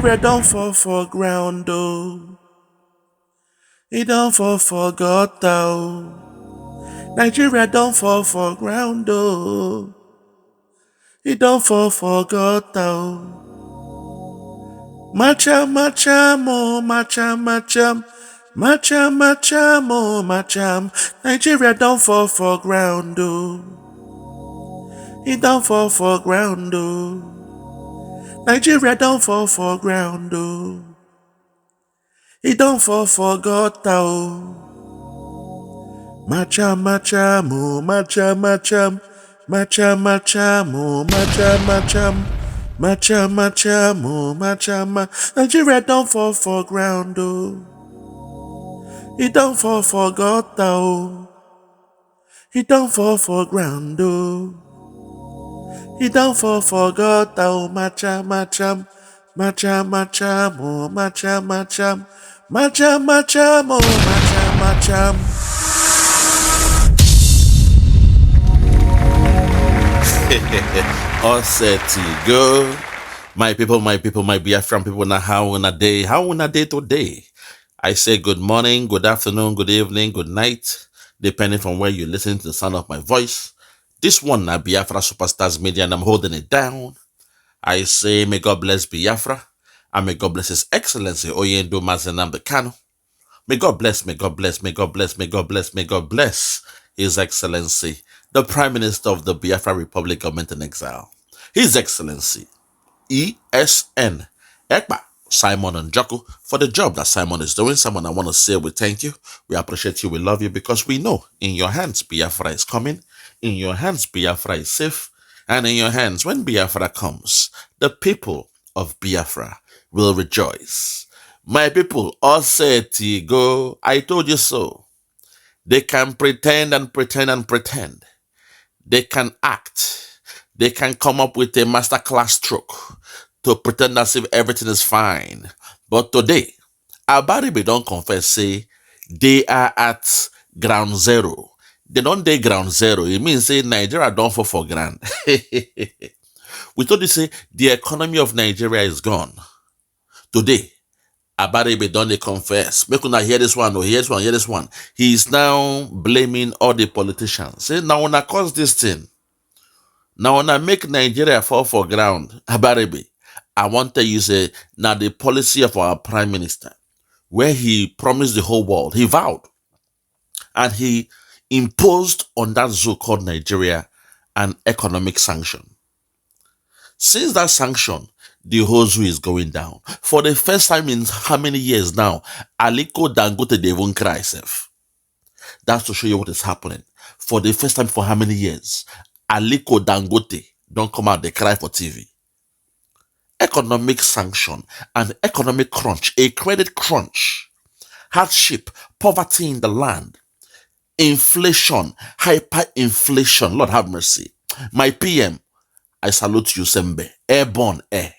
Nigeria don't fall for ground, oh. It don't fall for gutter, oh. Nigeria don't fall for ground, oh. It don't fall for gutter, oh. Macham, macham, oh, macham, macham. Macham, macham, oh, macham. Nigeria don't fall for ground, oh. It don't fall for ground, oh. Nigeria don't fall for ground, oh. It don't fall for gutter, oh. Macham, macham, oh, macham, macham. Macham, macham, oh, macham, macham. Macham, macham, oh, macham. Nigeria don't fall for ground, oh. It don't fall for gutter, oh. It don't fall for ground, oh. It don't fall for gutter, oh, macham, macham. Macham, macham, oh, macham, macham. Macham, macham, oh, macham, macham. All set to go. My people, my Biafran people, now how on a day today? I say good morning, good afternoon, good evening, good night, depending from where you listen to the sound of my voice. This one, na Biafra Superstars Media, and I'm holding it down. I say, may God bless Biafra, and may God bless His Excellency Oyendo Mazenam Kano. May God bless, may God bless, may God bless, may God bless, may God bless His Excellency, the Prime Minister of the Biafra Republic Government in Exile. His Excellency, ESN, Ekpa Simon and Joko, for the job that Simon is doing. Simon, I want to say we thank you. We appreciate you. We love you because we know in your hands Biafra is coming. In your hands Biafra is safe. And in your hands, when Biafra comes, the people of Biafra will rejoice. My people, all said to go, I told you so. They can pretend and pretend and pretend. They can act. They can come up with a masterclass stroke to pretend as if everything is fine. But today, Abaribe don't confess, say, they are at ground zero. They don't dey ground zero. It means, say, Nigeria don't fall for ground. We told you, say, the economy of Nigeria is gone. Today, Abaribe don't dey confess. Make una hear this one, or hear this one, hear this one. He is now blaming all the politicians. Say, now when I cause this thing, now when I make Nigeria fall for ground, Abaribe, I want to use now the policy of our Prime Minister, where he promised the whole world, he vowed, and he imposed on that zoo called Nigeria an economic sanction. Since that sanction, the whole zoo is going down. For the first time in how many years now, Aliko Dangote, they won't cry self. That's to show you what is happening. For the first time for how many years, Aliko Dangote don't come out, they cry for TV. Economic sanction, an economic crunch, a credit crunch, hardship, poverty in the land, inflation, hyperinflation. Lord have mercy. My PM, I salute you, Sembe. Airborne air.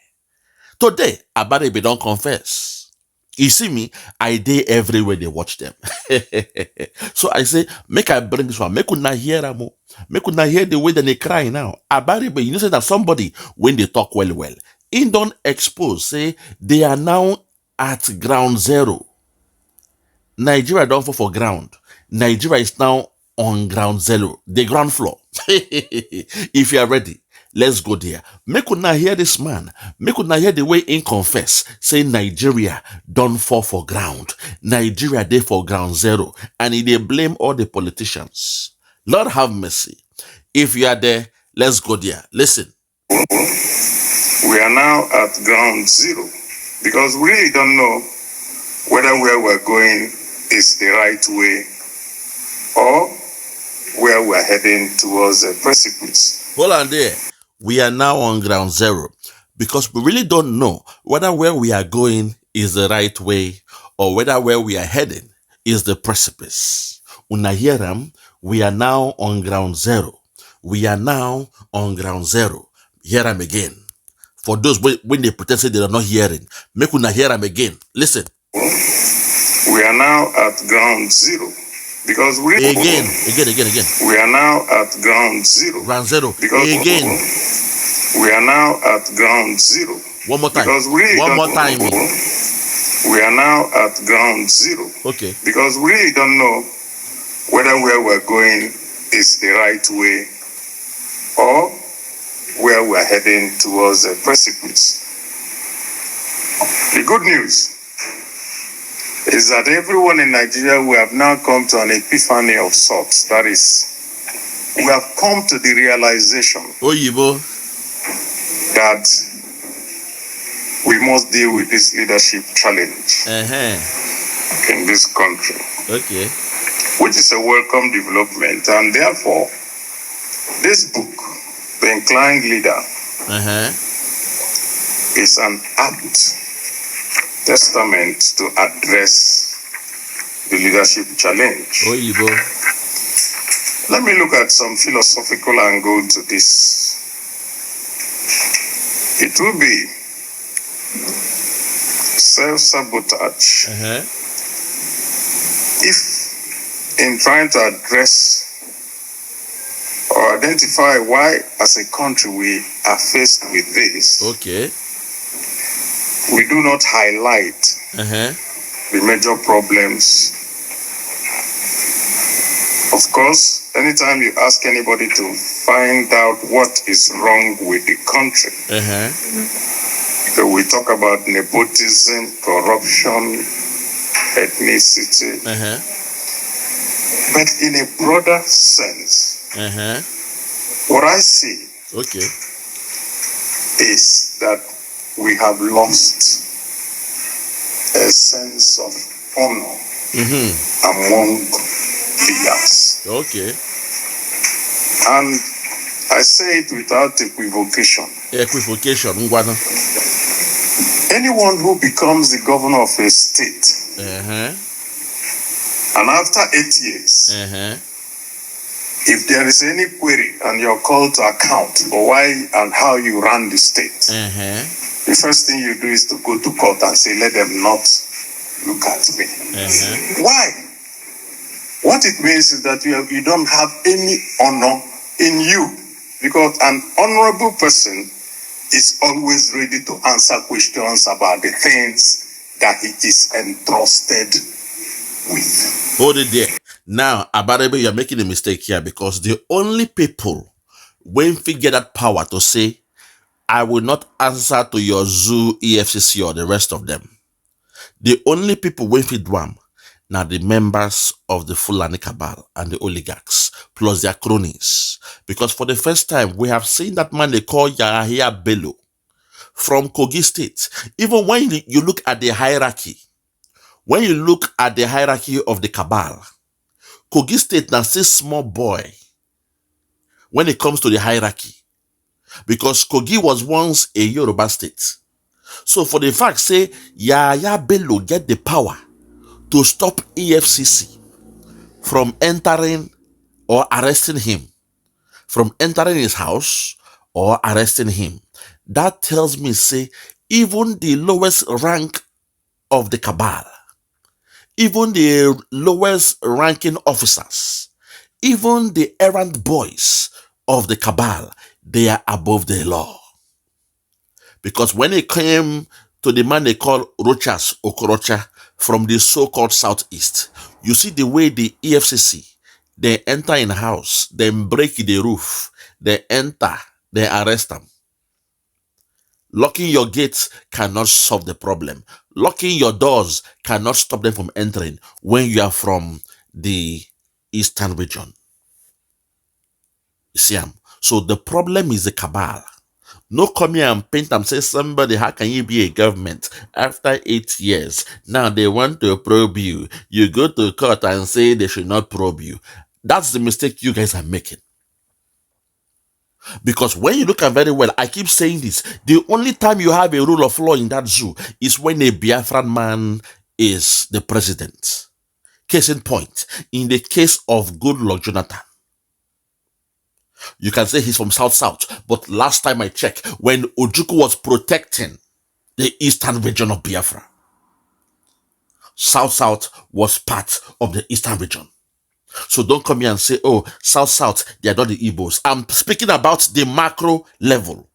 Today, Abaribe don't confess. You see me, I dey everywhere they watch them. So I say, make I bring this one. Make una hear them. Make una hear the way that they cry now. Abaribe, you know say that somebody, when they talk well, in don't expose, say, they are now at ground zero. Nigeria don't fall for ground. Nigeria is now on ground zero, the ground floor. If you are ready, let's go there. Make una hear this man. Make una hear the way in confess, say Nigeria don't fall for ground. Nigeria they for ground zero. And they blame all the politicians. Lord have mercy. If you are there, let's go there. Listen. We are now at ground zero because we really don't know whether where we're going is the right way or where we're heading towards a precipice. Hold on there. We are now on ground zero because we really don't know whether where we are going is the right way or whether where we are heading is the precipice. Una hear them? We are now on ground zero. We are now on ground zero. Hear them again. For those when they pretend say they are not hearing, make una hear them again. Listen. We are now at ground zero because we again. We are now at ground zero. Ground zero. Because again. We are now at ground zero. One more time. Because we really One don't more time. know. We are now at ground zero. Okay. Because we really don't know whether where we're going is the right way or where we're heading towards a precipice. The good news is that everyone in Nigeria, we have now come to an epiphany of sorts. That is, we have come to the realization that we must deal with this leadership challenge in this country. Okay. Which is a welcome development. And therefore, this book, The Inclined Leader, is an apt testament to address the leadership challenge. Let me look at some philosophical angle to this. It will be self-sabotage if, in trying to address or identify why, as a country, we are faced with this, we do not highlight the major problems. Of course, anytime you ask anybody to find out what is wrong with the country, so we talk about nepotism, corruption, ethnicity. But in a broader sense, what I see is that we have lost a sense of honor among leaders. And I say it without equivocation. Anyone who becomes the governor of a state, and after 8 years, if there is any query and you're called to account for why and how you ran the state, the first thing you do is to go to court and say, let them not look at me. Why? What it means is that you don't have any honor in you, because an honorable person is always ready to answer questions about the things that he is entrusted with. Hold it there. Now, Abaribe, you're making a mistake here, because the only people when we get that power to say, I will not answer to your zoo, EFCC, or the rest of them, the only people when we do them, now the members of the Fulani cabal and the oligarchs, plus their cronies. Because for the first time, we have seen that man they call Yahya Bello from Kogi State. Even when you look at the hierarchy, of the cabal, Kogi State now says small boy when it comes to the hierarchy. Because Kogi was once a Yoruba state. So for the fact, say, Yahya Bello get the power to stop EFCC from entering or arresting him, from entering his house or arresting him. That tells me, say, even the lowest rank of the cabal, even the lowest ranking officers, even the errand boys of the cabal, they are above the law. Because when it came to the man they call Rochas Okorocha from the so-called southeast, you see the way the EFCC, they enter in a house, they break the roof, they enter, they arrest them. Locking your gates cannot solve the problem. Locking your doors cannot stop them from entering when you are from the eastern region. You see, so the problem is the cabal. No come here and paint and say, somebody, how can you be a government after 8 years? Now they want to probe you. You go to court and say they should not probe you. That's the mistake you guys are making. Because when you look at very well, I keep saying this, the only time you have a rule of law in that zoo is when a Biafran man is the president. Case in point, in the case of Goodluck Jonathan, you can say he's from South, but last time I checked, when Ojukwu was protecting the eastern region of Biafra, South was part of the eastern region. So don't come here and say, oh, South, they are not the Igbos. I'm speaking about the macro level.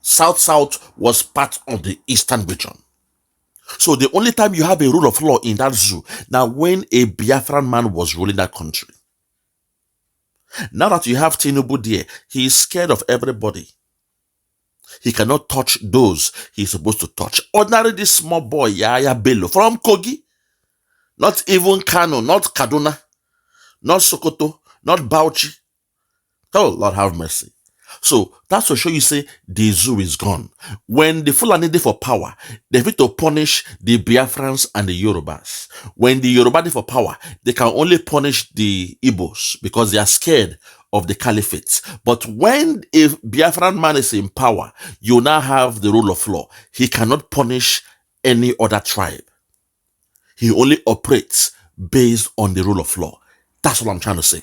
South was part of the eastern region. So the only time you have a rule of law in that zoo, now when a Biafran man was ruling that country. Now that you have Tinubu there, he is scared of everybody. He cannot touch those he's supposed to touch. Ordinarily, this small boy, Yaya Bello, from Kogi, not even Kano, not Kaduna, not Sokoto, not Bauchi. Oh, Lord have mercy. So that's to show you, say, the zoo is gone. When the Fulani dey for power, they fit to punish the Biafrans and the Yorubas. When the Yoruba dey for power, they can only punish the Igbos because they are scared of the caliphate. But when a Biafran man is in power, you now have the rule of law. He cannot punish any other tribe. He only operates based on the rule of law. That's what I'm trying to say.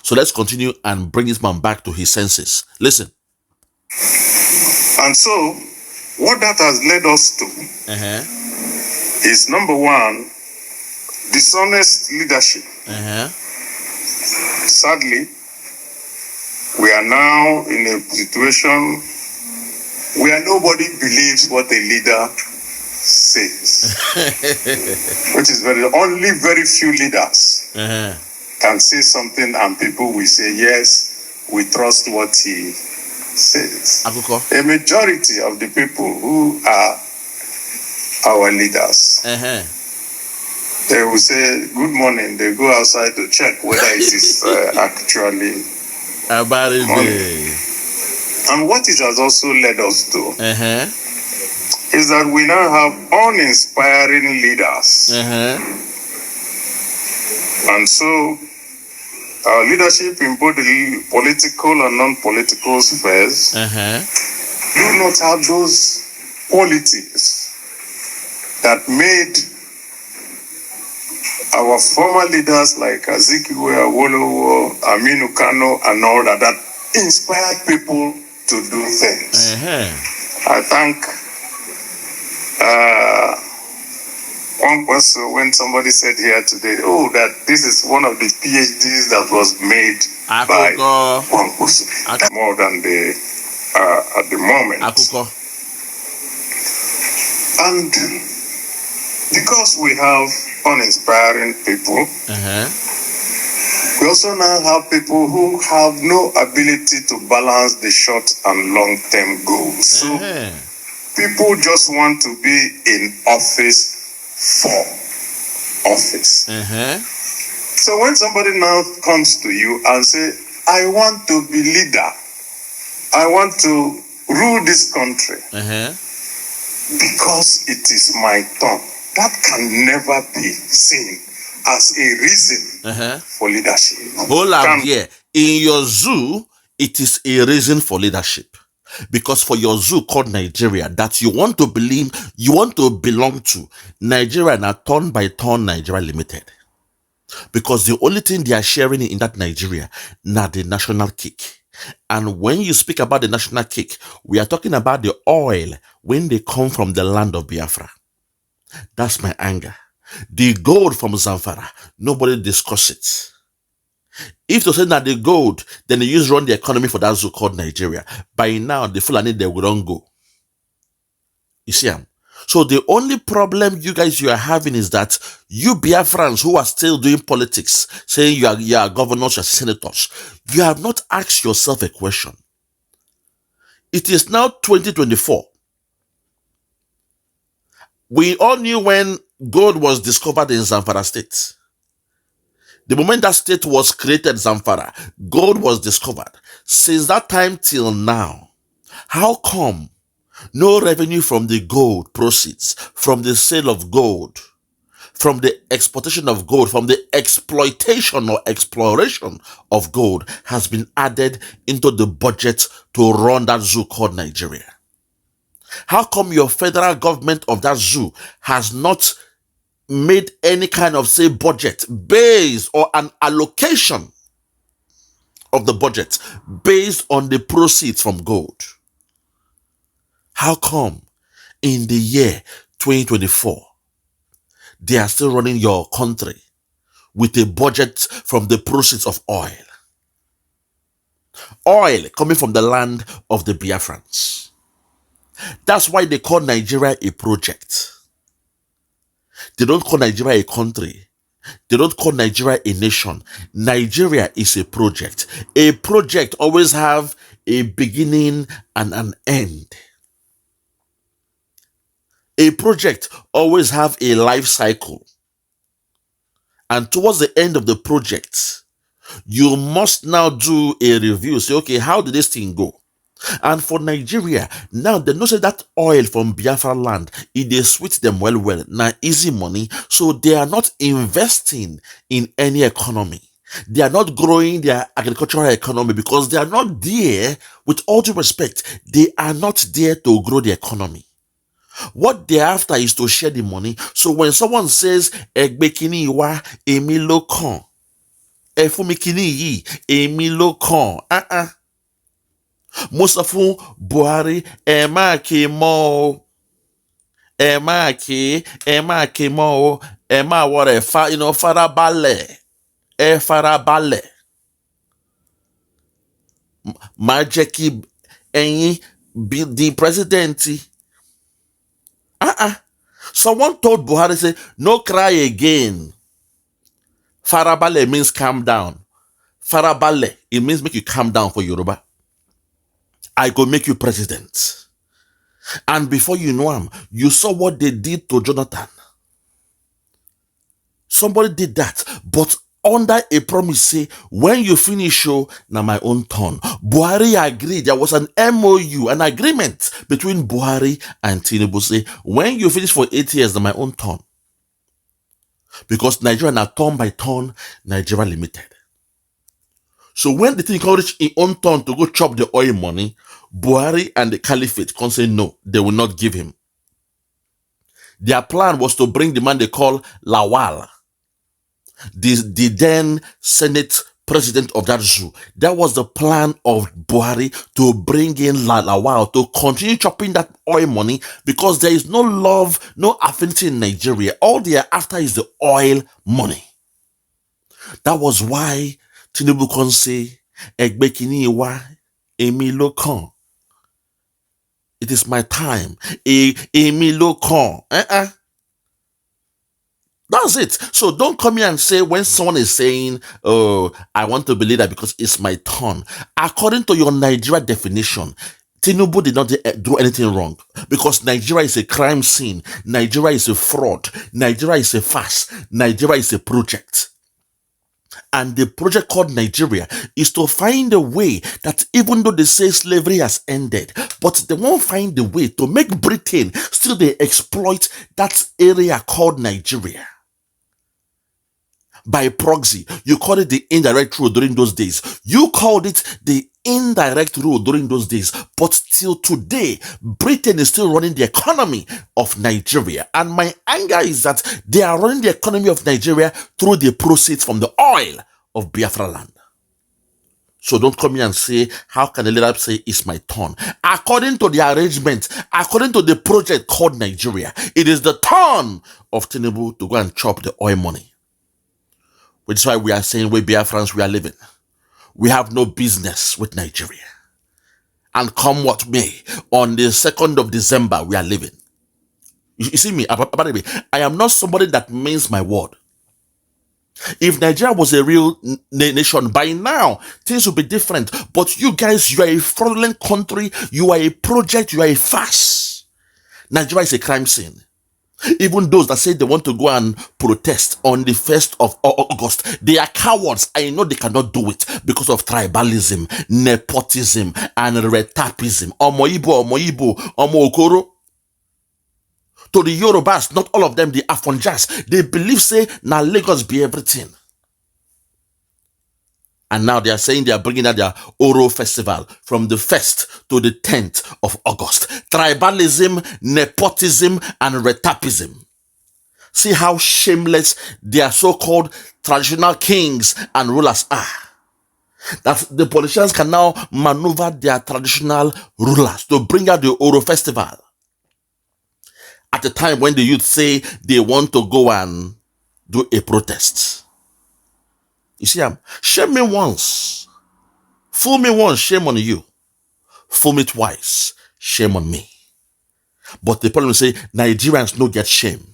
So let's continue and bring this man back to his senses. Listen. And so, what that has led us to is, number one, dishonest leadership. Sadly, we are now in a situation where nobody believes what a leader says. Which is only very few leaders can say something and people will say, yes, we trust what he says. A majority of the people who are our leaders, they will say, good morning. They go outside to check whether it is actually Abaribe. And what it has also led us to is that we now have uninspiring leaders. And so our leadership in both the political and non-political spheres do not have those qualities that made our former leaders like Azikiwe, Awolowo, Aminu Kano, and all that inspired people to do things. I thank one person when somebody said here today, oh, that this is one of the PhDs that was made by one person, more than the at the moment. And because we have uninspiring people, we also now have people who have no ability to balance the short and long-term goals. So people just want to be in office for office. So when somebody now comes to you and say, I want to be leader, I want to rule this country because it is my turn, that can never be seen as a reason for leadership. Hold on here. In your zoo, it is a reason for leadership. Because for your zoo called Nigeria that you want to believe, you want to belong to, Nigeria now turn by turn Nigeria Limited. Because the only thing they are sharing in that Nigeria, now the national cake. And when you speak about the national cake, we are talking about the oil when they come from the land of Biafra. That's my anger. The gold from Zamfara, nobody discuss it. If to say that the gold, then they use run the economy for that zoo called Nigeria. By now, the Fulani, they will not go. You see, so the only problem you are having is that you Biafrans who are still doing politics, saying you are governors, you are senators, you have not asked yourself a question. It is now 2024. We all knew when gold was discovered in Zamfara state. The moment that state was created, Zamfara, gold was discovered. Since that time till now, how come no revenue from the gold proceeds, from the sale of gold, from the exportation of gold, from the exploitation or exploration of gold has been added into the budget to run that zoo called Nigeria? How come your federal government of that zoo has not made any kind of, say, budget based or an allocation of the budget based on the proceeds from gold? How come in the year 2024 they are still running your country with a budget from the proceeds of oil? Oil coming from the land of the Biafrans. That's why they call Nigeria a project. They don't call Nigeria a country. They don't call Nigeria a nation. Nigeria is a project. A project always have a beginning and an end. A project always have a life cycle. And towards the end of the project, you must now do a review. Say, okay, how did this thing go? And for Nigeria, now they know say that oil from Biafra land, it they sweet them well. Now easy money. So they are not investing in any economy. They are not growing their agricultural economy because they are not there, with all due respect, they are not there to grow the economy. What they're after is to share the money. So when someone says, Egbekini wa emi lo kan, Efumikini yi emi lo kan, Musafu Buhari Emaki mo Emaki mo Ema what farabale farabale Majeki Enyi be the presidency. Someone told Buhari, say, no cry again. Farabale means calm down. Farabale, it means make you calm down for Yoruba. I go make you president. And before you know him, you saw what they did to Jonathan. Somebody did that, but under a promise, say, when you finish now my own turn. Buhari agreed. There was an MOU, an agreement between Buhari and Tinubu. Say, when you finish for 8 years, now my own turn. Because Nigeria now turn by turn, Nigeria limited. So when the thing can reach in own turn to go chop the oil money, Buhari and the Caliphate can say no, they will not give him. Their plan was to bring the man they call Lawal, the then Senate president of that zoo. That was the plan of Buhari, to bring in Lawal to continue chopping that oil money, because there is no love, no affinity in Nigeria. All they are after is the oil money. That was why Tinubu can say, Egbekini wa emi lo kan. It is my time. Emi lo kan. That's it. So don't come here and say, when someone is saying, oh, I want to believe that because it's my turn. According to your Nigeria definition, Tinubu did not do anything wrong, because Nigeria is a crime scene. Nigeria is a fraud. Nigeria is a farce. Nigeria is a project. And the project called Nigeria is to find a way that, even though they say slavery has ended, but they won't find a way to make Britain still they exploit that area called Nigeria. By proxy, you call it the indirect rule during those days. You called it the indirect rule during those days. But till today, Britain is still running the economy of Nigeria. And my anger is that they are running the economy of Nigeria through the proceeds from the oil of Biafra land. So don't come here and say, how can the leader say it's my turn? According to the arrangement, according to the project called Nigeria, it is the turn of Tinubu to go and chop the oil money. Which is why we are saying, we Biafrans, we are living. We have no business with Nigeria. And come what may, on the 2nd of December, we are living. You see me, Abaribe, I am not somebody that means my word. If Nigeria was a real nation, by now, things would be different. But you guys, you are a fraudulent country. You are a project. You are a farce. Nigeria is a crime scene. Even those that say they want to go and protest on the 1st of August, they are cowards. I know they cannot do it because of tribalism, nepotism, and retapism. Omo Ibo, Omo Okoro. To the Yorubas, not all of them, the Afonjas, they believe, say, now Lagos be everything. And now they are saying they are bringing out their Oro festival from the 1st to the 10th of August. Tribalism, nepotism, and retapism. See how shameless their so-called traditional kings and rulers are. That the politicians can now maneuver their traditional rulers to bring out the Oro festival. At the time when the youth say they want to go and do a protest. You see, shame me once, Fool me once, shame on you. Fool me twice, shame on me. But the problem is, say, Nigerians no get shame.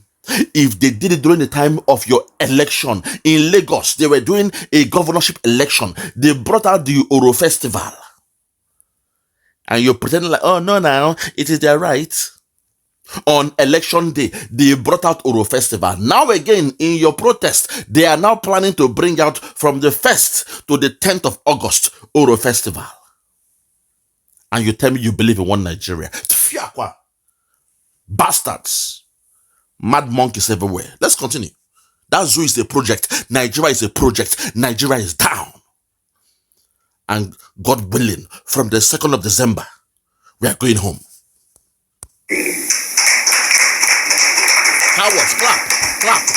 If they did it during the time of your election in Lagos, they were doing a governorship election. They brought out the Oro Festival. And you're pretending like, oh, no, now, it is their right. On election day, they brought out Oro Festival. Now again, in your protest, they are now planning to bring out from the 1st to the 10th of August, Oro Festival. And you tell me you believe in one Nigeria. Fiakwa. Bastards. Mad monkeys everywhere. Let's continue. That zoo is a project. Nigeria is a project. Nigeria is down. And God willing, from the 2nd of December, we are going home. Cowards, clap. Cowards.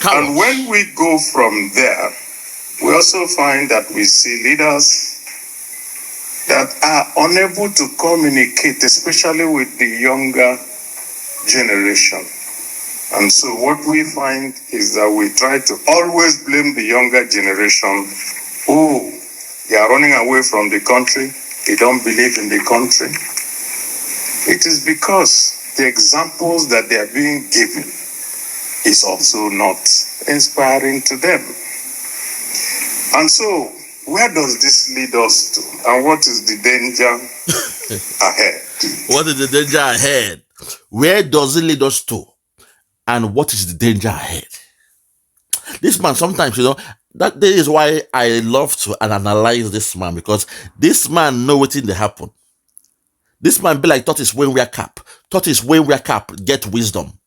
And when we go from there, we also find that we see leaders that are unable to communicate, especially with the younger generation. And so what we find is that we try to always blame the younger generation. Oh, they are running away from the country. They don't believe in the country. It is because the examples that they are being given is also not inspiring to them. And so, where does this lead us to? And what is the danger ahead? What is the danger ahead? Where does it lead us to? And what is the danger ahead? This man, sometimes, that is why I love to analyze this man, because this man know what in the happen. This man be like, tortoise when we are cap. Tortoise when we are cap, get wisdom.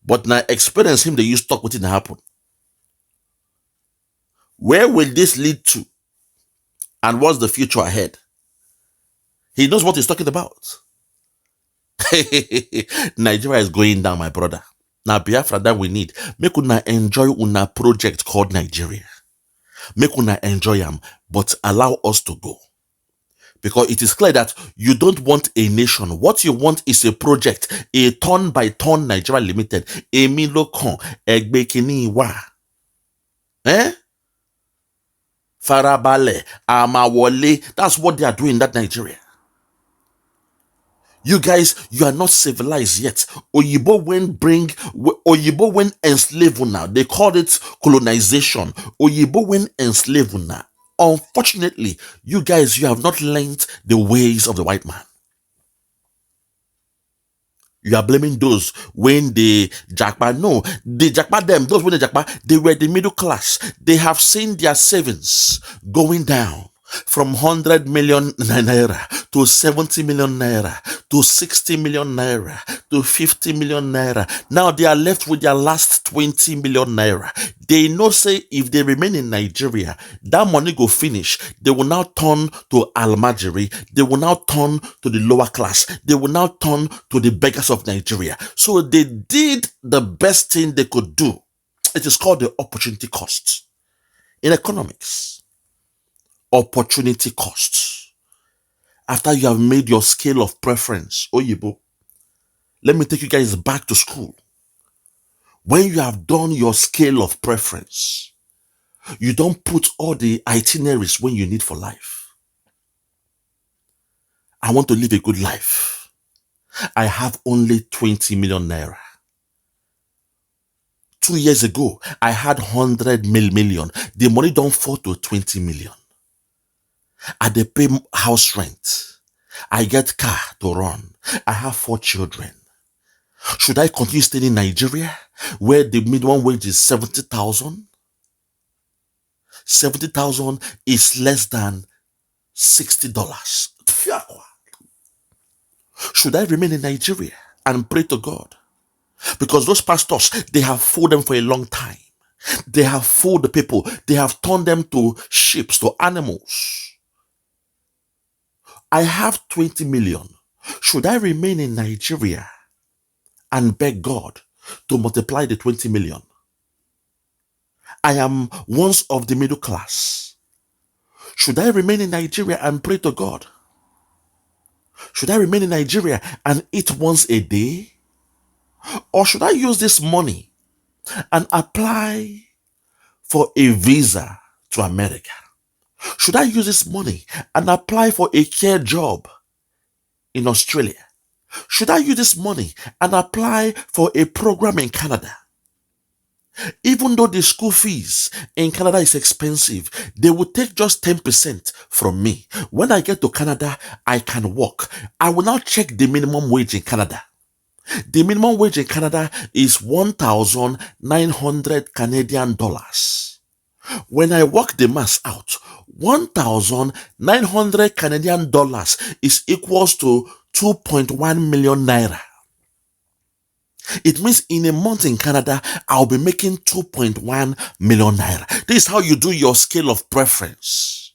But now experience him, they use talk what in the happen. Where will this lead to? And what's the future ahead? He knows what he's talking about. Nigeria is going down, my brother. Now, Biafra that we need. Make una enjoy una project called Nigeria. Make una enjoy them, but allow us to go. Because it is clear that you don't want a nation. What you want is a project, a turn-by-turn Nigeria Limited. Emi Lokon, Egbe Kini Wa. Farabale, Amawole. That's what they are doing in that Nigeria. You guys, you are not civilized yet. Oyibo when enslave now. They called it colonization. Oyibo when enslave now. Unfortunately, you guys, you have not learned the ways of the white man. You are blaming those when they jackpot. No, they jackpot them. Those when they jackpot, they were the middle class. They have seen their savings going down from 100 million naira to 70 million naira to 60 million naira to 50 million naira. Now they are left with their last 20 million naira. They know say if they remain in Nigeria, that money go finish. They will now turn to Almajiri. They will now turn to the lower class. They will now turn to the beggars of Nigeria. So they did the best thing they could do. It is called the opportunity cost in economics. Opportunity costs. After you have made your scale of preference, Oyibo, let me take you guys back to school. When you have done your scale of preference, you don't put all the itineraries when you need for life. I want to live a good life. I have only 20 million naira. 2 years ago, I had 100 million. The money don't fall to 20 million. I dey pay house rent. I get car to run. I have 4 children. Should I continue staying in Nigeria where the minimum wage is 70,000? 70,000 is less than $60. Should I remain in Nigeria and pray to God? Because those pastors, they have fooled them for a long time. They have fooled the people. They have turned them to sheep, to animals. I have 20 million. Should I remain in Nigeria and beg God to multiply the 20 million? I am once of the middle class. Should I remain in Nigeria and pray to God? Should I remain in Nigeria and eat once a day? Or should I use this money and apply for a visa to America? Should I use this money and apply for a care job in Australia? Should I use this money and apply for a program in Canada? Even though the school fees in Canada is expensive, they will take just 10% from me. When I get to Canada, I can work. I will now check the minimum wage in Canada. The minimum wage in Canada is 1,900 Canadian dollars. When I work the math out, 1,900 Canadian dollars is equals to 2.1 million naira. It means in a month in Canada, I'll be making 2.1 million naira. This is how you do your scale of preference.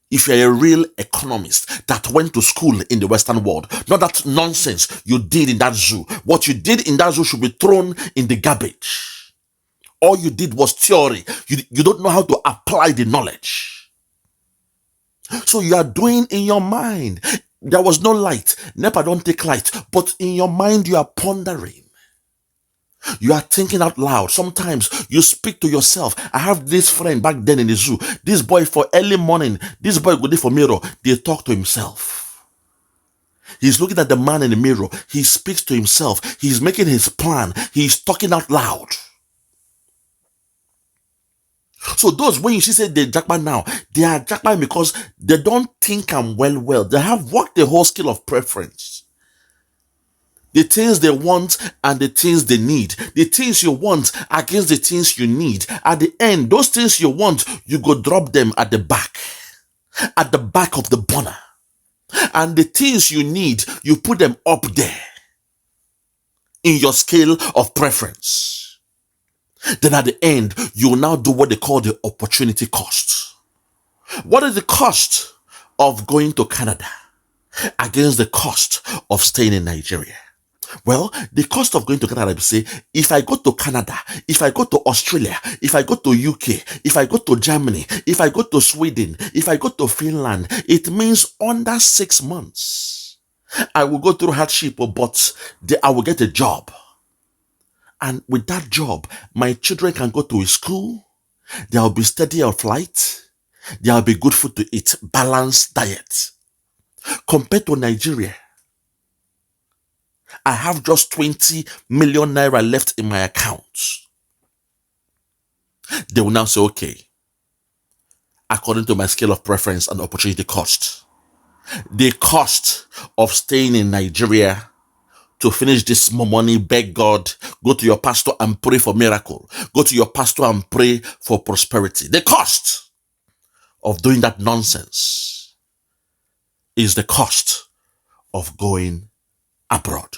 If you're a real economist that went to school in the Western world, not that nonsense you did in that zoo. What you did in that zoo should be thrown in the garbage. All you did was theory. You don't know how to apply the knowledge. So you are doing in your mind. There was no light. NEPA don't take light. But in your mind, you are pondering. You are thinking out loud. Sometimes you speak to yourself. I have this friend back then in the zoo. This boy for early morning, this boy go there for mirror. They talk to himself. He's looking at the man in the mirror. He speaks to himself. He's making his plan. He's talking out loud. So those, when you see say they jackpot now, they are jackpot because they don't think well. They have worked the whole skill of preference. The things they want and the things they need. The things you want against the things you need. At the end, those things you want, you go drop them at the back of the burner. And the things you need, you put them up there in your scale of preference. Then at the end, you will now do what they call the opportunity cost. What is the cost of going to Canada against the cost of staying in Nigeria? Well, the cost of going to Canada, I say, if I go to Canada, if I go to Australia, if I go to UK, if I go to Germany, if I go to Sweden, if I go to Finland, it means under 6 months, I will go through hardship, but I will get a job. And with that job, my children can go to a school, there will be steady of light, there will be good food to eat, balanced diet. Compared to Nigeria, I have just 20 million naira left in my account. They will now say, okay, according to my scale of preference and opportunity cost, the cost of staying in Nigeria to finish this small money, beg God, go to your pastor and pray for miracle. Go to your pastor and pray for prosperity. The cost of doing that nonsense is the cost of going abroad.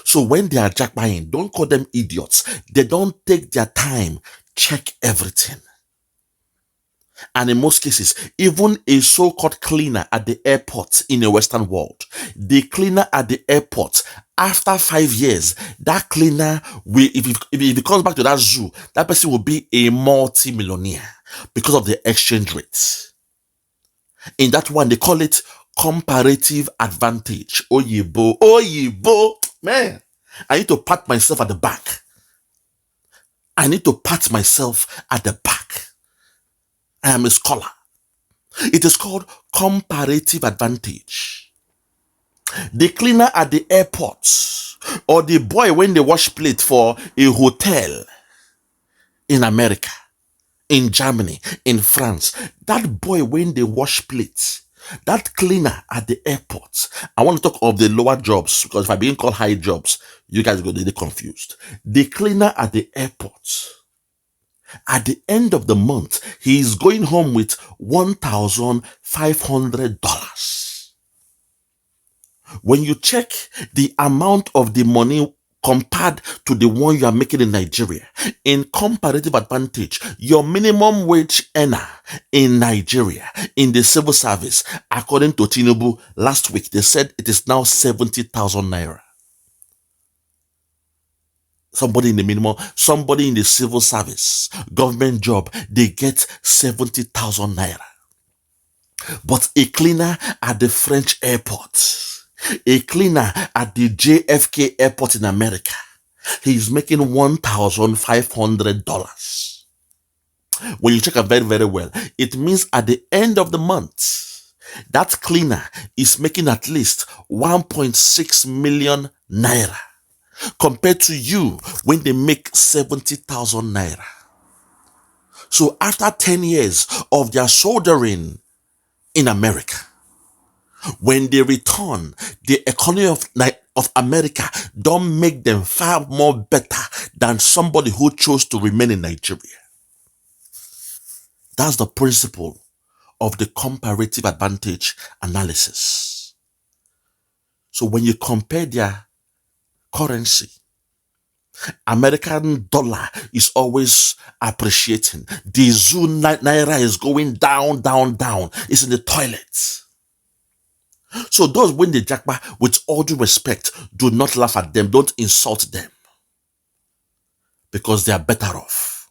So when they are jackpotting, don't call them idiots. They don't take their time, check everything. And in most cases, even a so-called cleaner at the airport in the Western world, the cleaner at the airport, after 5 years, that cleaner will, if he comes back to that zoo, that person will be a multi-millionaire because of the exchange rate. In that one, they call it comparative advantage. Oyibo, man. I need to pat myself at the back. I am a scholar. It is called comparative advantage. The cleaner at the airport or the boy when they wash plate for a hotel in America, in Germany, in France, that boy when they wash plates, that cleaner at the airport. I want to talk of the lower jobs because if I begin call high jobs, you guys go really confused. The cleaner at the airport, at the end of the month, he is going home with $1,500. When you check the amount of the money compared to the one you are making in Nigeria, in comparative advantage, your minimum wage earner in Nigeria, in the civil service, according to Tinubu, last week, they said it is now 70,000 naira. Somebody in the civil service, government job, they get 70,000 naira. But a cleaner at the French airport, a cleaner at the JFK airport in America, he is making $1,500. When you check it very, very well, it means at the end of the month, that cleaner is making at least 1.6 million naira compared to you when they make 70,000 naira. So after 10 years of their soldering in America, when they return, the economy of America don't make them far more better than somebody who chose to remain in Nigeria. That's the principle of the comparative advantage analysis. So when you compare their currency, American dollar is always appreciating. The zoo naira is going down, down, down. It's in the toilet. So those when they jackpot, with all due respect, do not laugh at them. Don't insult them. Because they are better off.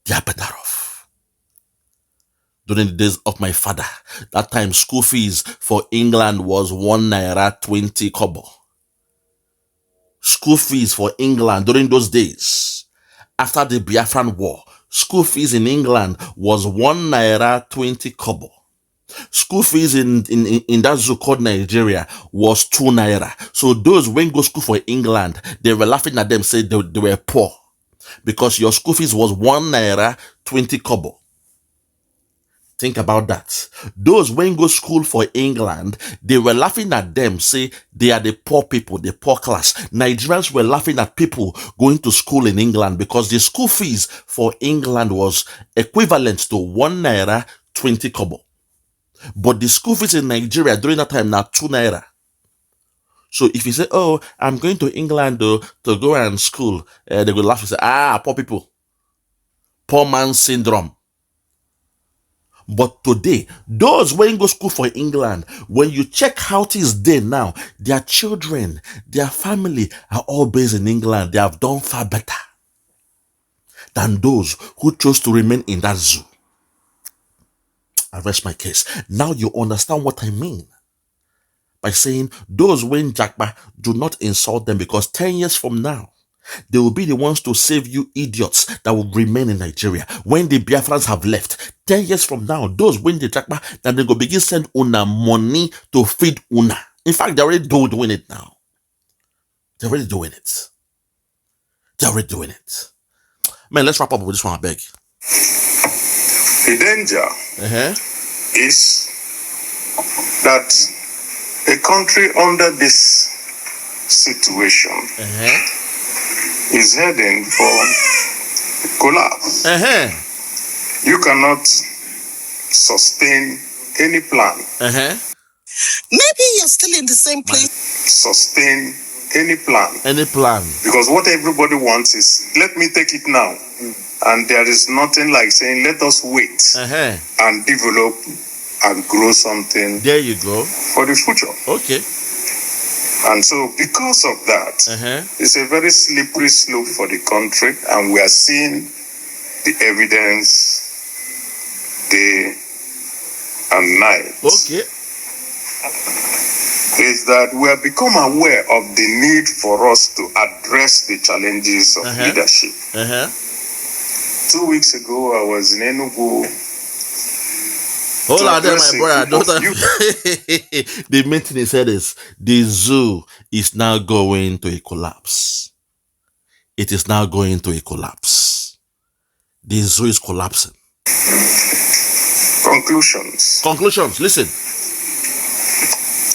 They are better off. During the days of my father, that time school fees for England was 1 naira 20 kobo. School fees for England during those days, after the Biafran War, school fees in England was 1 naira 20 kobo. School fees in that zoo called Nigeria was 2 naira. So those when go school for England, they were laughing at them, saying they were poor because your school fees was 1 naira 20 kobo. Think about that. Those when go school for England, they were laughing at them, say they are the poor people, the poor class. Nigerians were laughing at people going to school in England because the school fees for England was equivalent to 1 naira 20 kobo. But the school fees in Nigeria during that time now 2 naira. So if you say, oh, I'm going to England to go and school, they will laugh and say, poor people. Poor man syndrome. But today, those when go school for England, when you check how it is there now, their children, their family are all based in England. They have done far better than those who chose to remain in that zoo. I rest my case. Now you understand what I mean by saying those when Jackba, do not insult them, because 10 years from now, they will be the ones to save you idiots that will remain in Nigeria. When the Biafrans have left, 10 years from now, those when the Jackba, then they go begin send Una money to feed Una. In fact, they're already doing it now. They're already doing it. They're already doing it. Man, let's wrap up with this one, I beg. The danger is that a country under this situation is heading for collapse. You cannot sustain any plan. Maybe you're still in the same place. Sustain any plan. Any plan. Because what everybody wants is, let me take it now. And there is nothing like saying, let us wait and develop and grow something. There you go. For the future. Okay. And so because of that, it's a very slippery slope for the country, and we are seeing the evidence day and night. Okay. Is that we have become aware of the need for us to address the challenges of leadership. 2 weeks ago, I was in Enugu. Hold on there, my brother. The main thing he said is, the zoo is now going to a collapse. It is now going to a collapse. The zoo is collapsing. Conclusions. Conclusions, listen.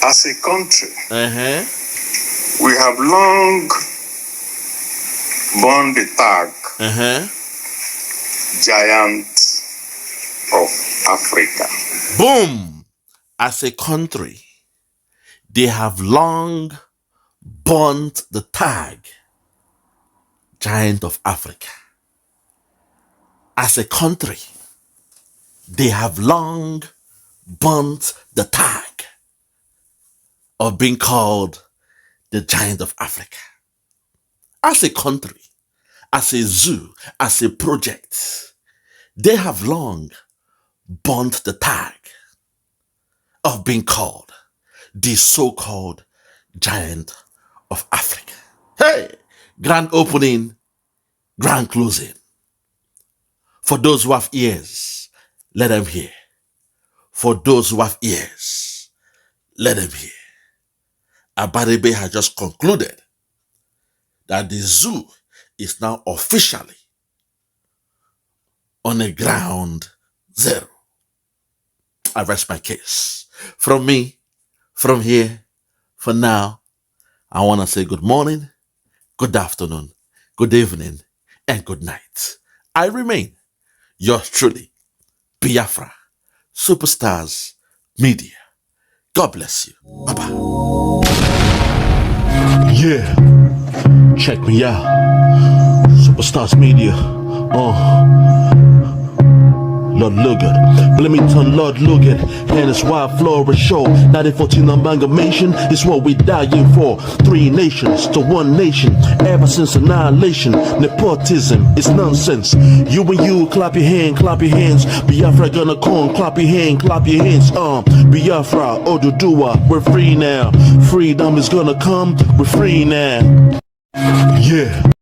As a country, we have long borne the tag giant of Africa. Boom! As a country, they have long burnt the tag giant of Africa. As a country, they have long burnt the tag of being called the giant of Africa. As a country, as a zoo, as a project, they have long burnt the tag of being called the so-called giant of Africa. Hey, grand opening, grand closing. For those who have ears, let them hear. For those who have ears, let them hear. Abaribe has just concluded that the zoo is now officially on a ground zero. I rest my case. From me, from here, for now, I want to say good morning, good afternoon, good evening, and good night. I remain yours truly, Biafra, Superstars Media. God bless you. Bye-bye. Yeah, check me out. Superstars Media. Lord Lugard, Bloomington, Lord Lugard, and it's Wild Flora Show. 1914 amalgamation is what we dying for. 3 nations to 1 nation, ever since annihilation. Nepotism is nonsense. You and you, clap your hands. Biafra gonna come, clap your hands. Biafra, Odudua, we're free now. Freedom is gonna come, we're free now. Yeah.